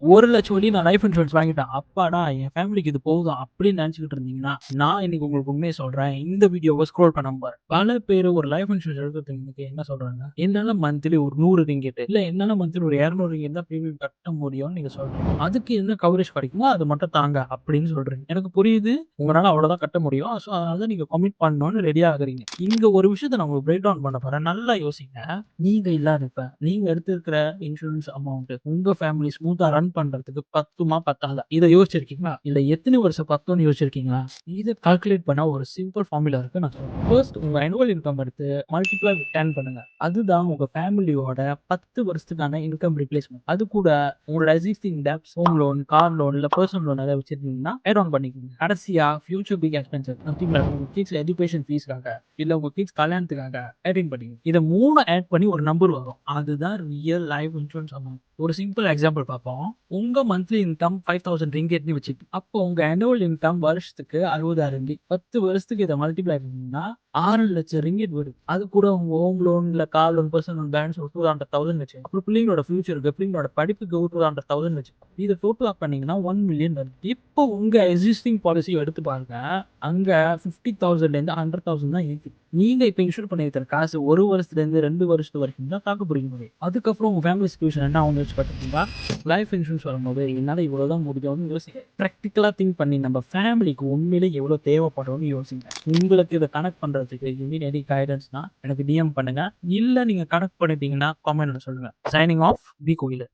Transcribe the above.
1,00,000 வரையும் நான் life insurance வாங்கிட்டேன். அப்பாடா! என் ஃபேமிலிக்கு இது போதும் அப்படின்னு நினைச்சுக்கிட்டு இருந்தீங்கன்னா, நான் இன்னைக்கு உங்களுக்கு உண்மைய சொல்றேன். இந்த வீடியோவ ஸ்க்ரோல் பண்ணுங்க பாருங்க. பல பேரு ஒரு லைஃப் இன்சூரன்ஸ் எடுக்கிறதுக்கு என்ன சொல்றாங்க? என்னால மந்த்லி ஒரு 100 ரிங்கிட் இல்ல என்னால மந்த்லி ஒரு 200 ரிங்கிட் தான் பிரீமியம் கட்ட முடியும்னு நீங்க சொல்றீங்க. அதுக்கு என்ன கவரேஜ் கிடைக்குமோ அது மட்டும் தாங்க அப்படின்னு சொல்றீங்க. எனக்கு புரியுது. உங்களால அவ்வளவுதான் கட்ட முடியும். சோ அதனால தான் நீங்க கமிட் பண்ணணும்னு ரெடி ஆகுறீங்க. இங்க ஒரு விஷயத்த நான் உங்களுக்கு பிரேக் டவுன் பண்ண போறேன். நல்லா யோசிங்க. நீங்க இல்லாதப்ப, நீங்க எடுத்திருக்கிற இன்சூரன்ஸ் அமௌண்ட் உங்க ஃபேமிலி ஸ்மூத்தா ரன் பண்றதுக்கு பத்துமா? பத்தாதா? இத யோசிச்சிருக்கீங்களா? இல்ல எத்தனை வருஷம் பத்தும்னு யோசிச்சிருக்கீங்களா? இத கால்குலேட் பண்ண ஒரு சிம்பிள் ஃபார்முலா இருக்கு நான் சொல்றேன். ஃபர்ஸ்ட் உங்க ஆனுவல் இன்கம் எடுத்து மல்டிப்ளை வித் 10 பண்ணுங்க. அதுதான் உங்க ஃபேமிலியோட 10 வருஷத்துக்கான இன்கம் ரிப்ளேஸ்மென்ட். அது கூட உங்களோட existing debts, home loan, car loan இல்ல பெர்சனல் லோன் ஏதாவது வச்சிருந்தீங்கன்னா ஆட் ஆன் பண்ணிக்கோங்க. கடைசியா future big expenses something like உங்க கிட்ஸ் எஜுகேஷன் ஃபீஸ்க்காக இல்ல உங்க கிட்ஸ் கல்யாணத்துக்காக ஆட் இன் பண்ணிக்கோங்க. இத 3 ஆட் பண்ணி ஒரு நம்பர் வரும். அதுதான் ரியல் லைஃப் இன்சூரன்ஸ் அமௌண்ட். ஒரு சிம்பிள் எக்ஸாம்பிள் பார்ப்போம். உங்க மந்த்லி இன்கம் 5,000 ரிங்கிட்னு வச்சுக்கோங்க. அப்போ உங்க ஆனுவல் இன்கம் வருஷத்துக்கு 60,000 ரிங்கிட். 10 வருஷத்துக்கு இத மல்டிப்ளை பண்ணீங்கன்னா 6,00,000 ரிங்கிட் வருது. அது கூட உங்க ஹோம் லோன் இல்ல car loan, personal loan balance ஒரு 200,000 வச்சுக்கோங்க. அப்புறம் பிள்ளைங்களோட ஃபியூச்சருக்கு, பிள்ளைங்களோட படிப்புக்கு ஒரு 200,000 வச்சுக்கோங்க. இத டோட்டலா பண்ணீங்கன்னா 1 மில்லியன் வருது. இப்போ உங்க எக்ஸிஸ்டிங் பாலிசி எடுத்து பாருங்க. அங்க 50,000ல இருந்து 100,000 தான் இருக்கு. நீங்க இப்ப இன்சூர் பண்ணியிருக்கிற காசு 1 வருஷத்துல இருந்து 2 வருஷத்து வரைக்கும் தான் தாக்கு பிடிக்க முடியும். அதுக்கப்புறம் உங்க ஃபேமிலி சிச்சுவேஷன் என்ன ஆகும்னு யோசிச்சு பார்த்திருக்கீங்களா? லைஃப் இன்சூரன்ஸ் வரும்போது என்னால இவ்வளவுதான் முடியும்னு யோசிங்க. பிராக்டிகலா திங்க் பண்ணி நம்ம ஃபேமிலிக்கு உண்மையிலே எவ்வளவு தேவைப்படும்னு யோசிங்க. உங்களுக்கு இத கனெக்ட் பண்றதுக்கு யூ நீட் எனி கைடன்ஸ்னா எனக்கு டிஎம் பண்ணுங்க. இல்ல நீங்க கனெக்ட் பண்ணிட்டீங்கன்னா காமெண்ட்ல சொல்லுங்க. Signing off P கோகிலர்.